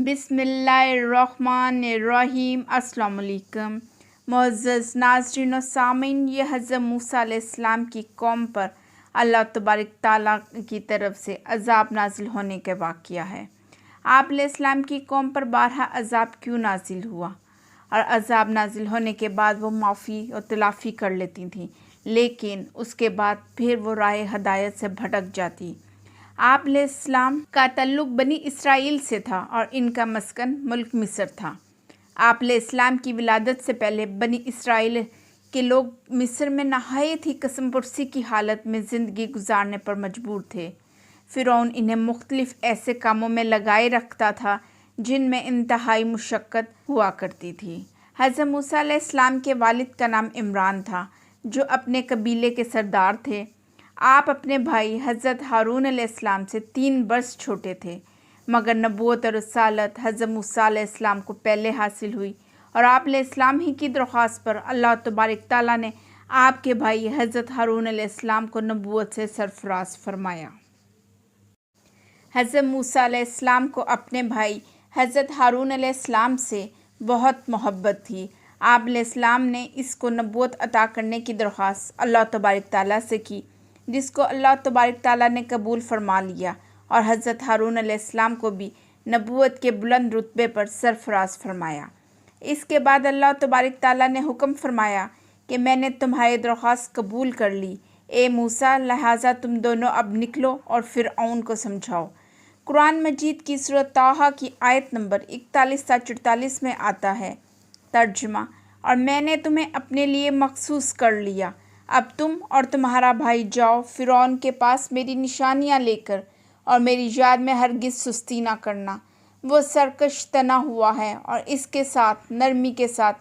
बिस्मिल्लाहिर्रहमानिर्रहीम। अस्सलाम वालेकुम मुअज़्ज़ज़ नाज़रीन और सामीन, ये हज़रत मूसा अलैहिस्सलाम की कौम पर अल्लाह तबारक ताला की तरफ से अज़ाब नाजिल होने के वाक़या है। आप अलैहिस्सलाम की कौम पर बारहा अज़ाब क्यों नाजिल हुआ? और अज़ाब नाजिल होने के बाद वो माफ़ी और तलाफ़ी कर लेती थीं, लेकिन उसके बाद फिर वो राह हदायत से भटक जाती। आप अलैहिस्सलाम का ताल्लुक़ बनी इसराइल से था और इनका मस्कन मुल्क मिस्र था। आप अलैहिस्सलाम की विलादत से पहले बनी इसराइल के लोग मिस्र में नहायत ही कसम पुरसी की हालत में ज़िंदगी गुजारने पर मजबूर थे। फ़िरौन इन्हें मुख्तलिफ़ ऐसे कामों में लगाए रखता था जिनमें इंतहाई मुशक्क़त हुआ करती थी। हज़रत मूसा अलैहिस्सलाम के वालिद का नाम इमरान था, जो अपने कबीले के सरदार थे। आप अपने भाई हज़रत हारून अलैहिस्सलाम से 3 बरस छोटे थे, मगर नबूवत और रिसालत हज़रत मूसा अलैहिस्सलाम को पहले हासिल हुई और आप अलैहिस्सलाम ही की दरख्वास्त पर अल्लाह तबारक ताला ने आपके भाई हज़रत हारून अलैहिस्सलाम को नबूवत से सरफराज फरमाया। हज़रत मूसा अलैहिस्सलाम को अपने भाई हज़रत हारून अलैहिस्सलाम से बहुत मोहब्बत थी। आप अलैहिस्सलाम ने इसको नबूवत अता करने की दरख्वास्त अल्लाह तबारक ताला से की, जिसको अल्लाह तबारक ताला ने कबूल फरमा लिया और हज़रत हारून अलैहिस्सलाम को भी नबूवत के बुलंद रुतबे पर सरफराज फरमाया। इसके बाद अल्लाह तबारक ताला ने हुक्म फरमाया कि मैंने तुम्हारी दरख्वास्त कबूल कर ली, ए मूसा, लिहाजा तुम दोनों अब निकलो और फ़िरऔन को समझाओ। कुरान मजीद की सूरत ताहा की आयत नंबर 41 से 44 में आता है, तर्जुमा, और मैंने तुम्हें अपने लिए मखसूस कर लिया, अब तुम और तुम्हारा भाई जाओ फ़िरौन के पास मेरी निशानियाँ लेकर, और मेरी याद में हरगिज़ सुस्ती ना करना। वो सरकश तना हुआ है और इसके साथ नरमी के साथ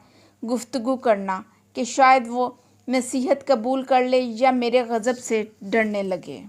गुफ्तगू करना कि शायद वो नसीहत कबूल कर ले या मेरे गज़ब से डरने लगे।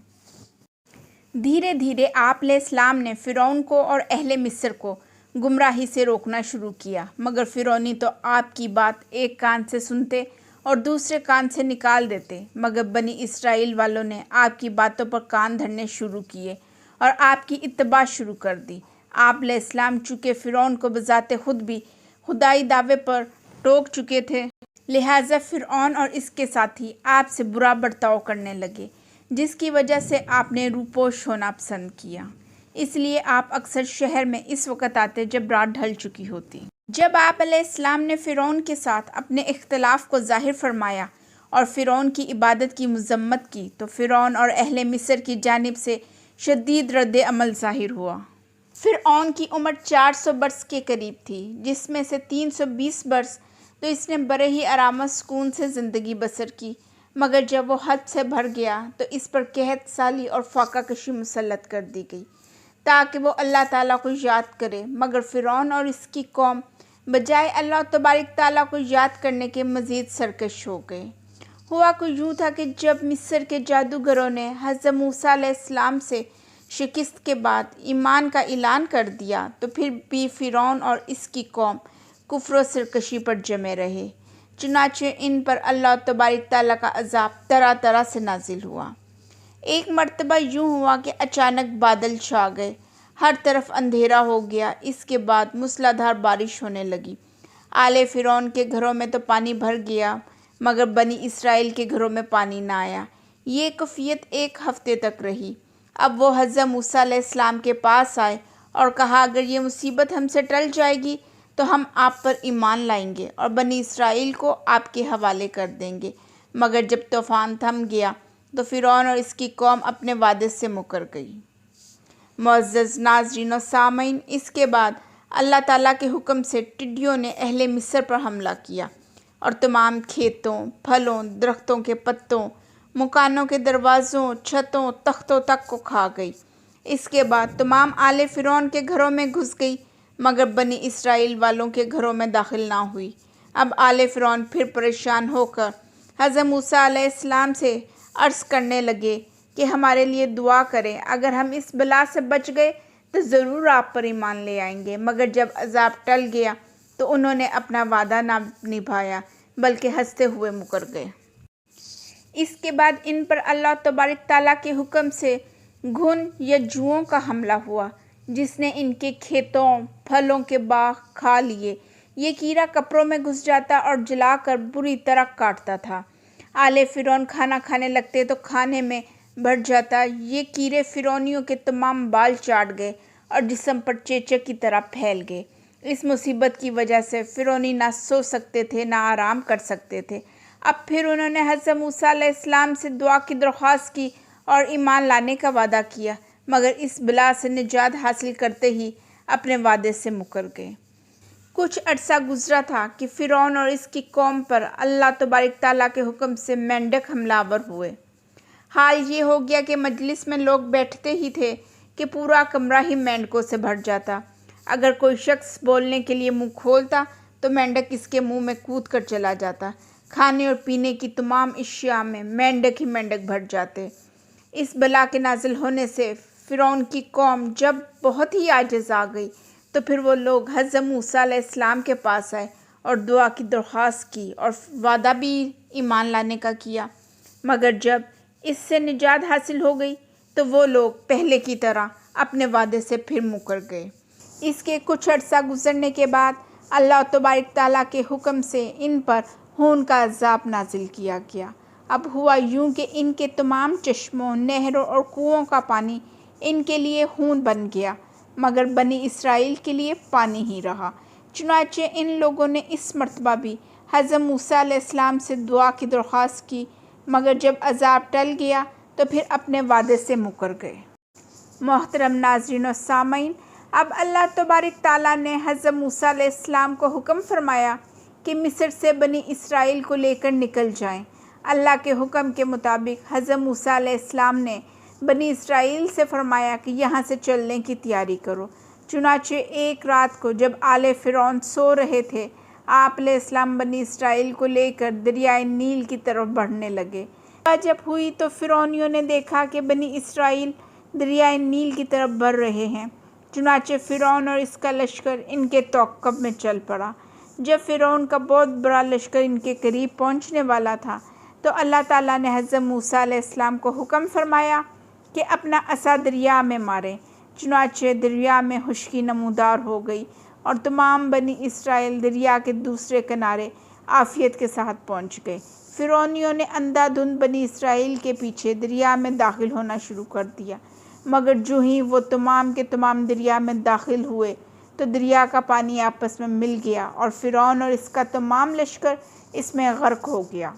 धीरे धीरे आप अलैहिस्सलाम ने फ़िरौन को और अहले मिस्र को गुमराही से रोकना शुरू किया, मगर फ़िरौनी तो आपकी बात एक कान से सुनते और दूसरे कान से निकाल देते। मगर बनी इसराइल वालों ने आपकी बातों पर कान धरने शुरू किए और आपकी इत्तबा शुरू कर दी। आप अलैहिस्सलाम चूँकि फ़िरौन को बज़ाते खुद भी खुदाई दावे पर टोक चुके थे, लिहाजा फ़िरौन और इसके साथी आपसे बुरा बर्ताव करने लगे, जिसकी वजह से आपने रूपोश होना पसंद किया। इसलिए आप अक्सर शहर में इस वक्त आते जब रात ढल चुकी होती। जब आप अलैहिस्सलाम ने फ़िरौन के साथ अपने इख्तिलाफ़ को ज़ाहिर फरमाया और फ़िरौन की इबादत की मज़म्मत की, तो फ़िरौन और अहले मिस्र की जानिब से शदीद रद्द अमल ज़ाहिर हुआ। फ़िरऔन की उम्र 400 बरस के करीब थी, जिसमें से 320 बरस तो इसने बड़े ही आराम सुकून से ज़िंदगी बसर की, मगर जब वो हद से भर गया तो इस पर कहत साली और फाका कशी मुसल्लत कर दी गई ताकि वो अल्लाह ताला को याद करे। मगर फ़िरौन और इसकी कौम बजाय अल्लाह तबारक ताला को याद करने के मज़ीद सरकश हो गए। हुआ को यूँ था कि जब मिस्र के जादूगरों ने हज़रत मूसा अलैहिस्सलाम से शिकस्त के बाद ईमान का ऐलान कर दिया, तो फिर भी फ़िरौन और इसकी कौम कुफ्र व सरकशी पर जमे रहे। चुनाचे इन पर अल्लाह तबारक ताला का अज़ाब तरह तरह से नाजिल हुआ। एक मर्तबा यूँ हुआ कि अचानक बादल छा गए, हर तरफ अंधेरा हो गया। इसके बाद मूसलाधार बारिश होने लगी। आले फ़िरौन के घरों में तो पानी भर गया, मगर बनी इसराइल के घरों में पानी ना आया। ये कैफियत 1 हफ़्ते तक रही। अब वो हज़रत मूसा अलैहिस्सलाम के पास आए और कहा, अगर ये मुसीबत हमसे टल जाएगी तो हम आप पर ईमान लाएंगे और बनी इसराइल को आपके हवाले कर देंगे। मगर जब तूफ़ान थम गया तो फ़िरौन और इसकी कौम अपने वादे से मुकर गई। मुअज़्ज़ज़ नाज़रीन और सामीन, इसके बाद अल्लाह ताला के हुक्म से टिड्डियों ने अहले मिस्र पर हमला किया और तमाम खेतों, फलों, दरख्तों के पत्तों, मकानों के दरवाज़ों, छतों, तख्तों तक को खा गई। इसके बाद तमाम आले फ़िरौन के घरों में घुस गई, मगर बनी इसराइल वालों के घरों में दाखिल ना हुई। अब आले फ़िरौन फिर परेशान होकर हज़रत मूसा अलैहिस्सलाम से अर्ज़ करने लगे कि हमारे लिए दुआ करें, अगर हम इस बला से बच गए तो ज़रूर आप पर ईमान ले आएंगे। मगर जब अज़ाब टल गया तो उन्होंने अपना वादा ना निभाया, बल्कि हंसते हुए मुकर गए। इसके बाद इन पर अल्लाह तबारक ताला के हुक्म से घुन या जुओं का हमला हुआ, جس نے ان کے کھیتوں پھلوں کے باغ کھا لیے۔ یہ کیڑا کپڑوں میں گھس جاتا اور جلا کر بری طرح کاٹتا تھا۔ آل فرعون کھانا کھانے لگتے تو کھانے میں بڑھ جاتا۔ یہ کیڑے فرعونیوں کے تمام بال چاٹ گئے اور جسم پر چیچک کی طرح پھیل گئے۔ اس مصیبت کی وجہ سے فرعونی نہ سو سکتے تھے نہ آرام کر سکتے تھے۔ اب پھر انہوں نے حضرت موسیٰ علیہ السلام سے دعا کی درخواست کی اور ایمان لانے کا وعدہ کیا، مگر اس بلا سے نجات حاصل کرتے ہی اپنے وعدے سے مکر گئے۔ کچھ عرصہ گزرا تھا کہ فرعون اور اس کی قوم پر اللہ تبارک تعالیٰ کے حکم سے مینڈک حملہ آور ہوئے۔ حال یہ ہو گیا کہ مجلس میں لوگ بیٹھتے ہی تھے کہ پورا کمرہ ہی مینڈکوں سے بھر جاتا۔ اگر کوئی شخص بولنے کے لیے منہ کھولتا تو مینڈک اس کے منہ میں کود کر چلا جاتا۔ کھانے اور پینے کی تمام اشیاء میں مینڈک ہی مینڈک بھر جاتے۔ اس بلا کے نازل ہونے سے فرعون کی قوم جب بہت ہی عاجز آ گئی تو پھر وہ لوگ حضرت موسیٰ علیہ السلام کے پاس آئے اور دعا کی درخواست کی اور وعدہ بھی ایمان لانے کا کیا، مگر جب اس سے نجات حاصل ہو گئی تو وہ لوگ پہلے کی طرح اپنے وعدے سے پھر مکر گئے۔ اس کے کچھ عرصہ گزرنے کے بعد اللہ تبارک تعالیٰ کے حکم سے ان پر خون کا عذاب نازل کیا گیا۔ اب ہوا یوں کہ ان کے تمام چشموں، نہروں اور کنوؤں کا پانی ان کے لیے خون بن گیا، مگر بنی اسرائیل کے لیے پانی ہی رہا۔ چنانچہ ان لوگوں نے اس مرتبہ بھی حضرت موسیٰ علیہ السلام سے دعا کی درخواست کی، مگر جب عذاب ٹل گیا تو پھر اپنے وعدے سے مکر گئے۔ محترم ناظرین و سامعین، اب اللہ تبارک تعالیٰ نے حضرت موسیٰ علیہ السلام کو حکم فرمایا کہ مصر سے بنی اسرائیل کو لے کر نکل جائیں۔ اللہ کے حکم کے مطابق حضرت موسیٰ علیہ السلام نے بنی اسرائیل سے فرمایا کہ یہاں سے چلنے کی تیاری کرو۔ چنانچہ ایک رات کو جب آل فرعون سو رہے تھے، آپ علیہ السلام بنی اسرائیل کو لے کر دریائے نیل کی طرف بڑھنے لگے۔ صبح جب ہوئی تو فرعونیوں نے دیکھا کہ بنی اسرائیل دریائے نیل کی طرف بڑھ رہے ہیں۔ چنانچہ فرعون اور اس کا لشکر ان کے تعاقب میں چل پڑا۔ جب فرعون کا بہت بڑا لشکر ان کے قریب پہنچنے والا تھا تو اللہ تعالیٰ نے حضرت موسیٰ علیہ السلام کو حکم فرمایا کہ اپنا عصا دریا میں ماریں۔ چنانچہ دریا میں خشکی نمودار ہو گئی اور تمام بنی اسرائیل دریا کے دوسرے کنارے عافیت کے ساتھ پہنچ گئے۔ فرعونیوں نے اندھا دھند بنی اسرائیل کے پیچھے دریا میں داخل ہونا شروع کر دیا، مگر جو ہی وہ تمام کے تمام دریا میں داخل ہوئے تو دریا کا پانی آپس میں مل گیا اور فرعون اور اس کا تمام لشکر اس میں غرق ہو گیا۔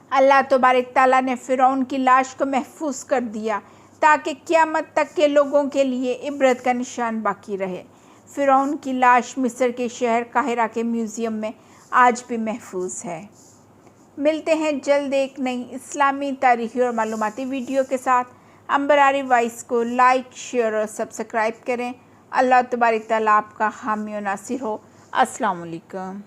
اللہ تبارک تعالیٰ نے فرعون کی لاش کو محفوظ کر دیا تاکہ قیامت تک کے لوگوں کے لیے عبرت کا نشان باقی رہے۔ فرعون کی لاش مصر کے شہر قاہرہ کے میوزیم میں آج بھی محفوظ ہے۔ ملتے ہیں جلد ایک نئی اسلامی تاریخی اور معلوماتی ویڈیو کے ساتھ۔ امبراری وائس کو لائک، شیئر اور سبسکرائب کریں۔ اللہ تبارک تعالیٰ آپ کا حامی و ناصر ہو۔ السلام علیکم۔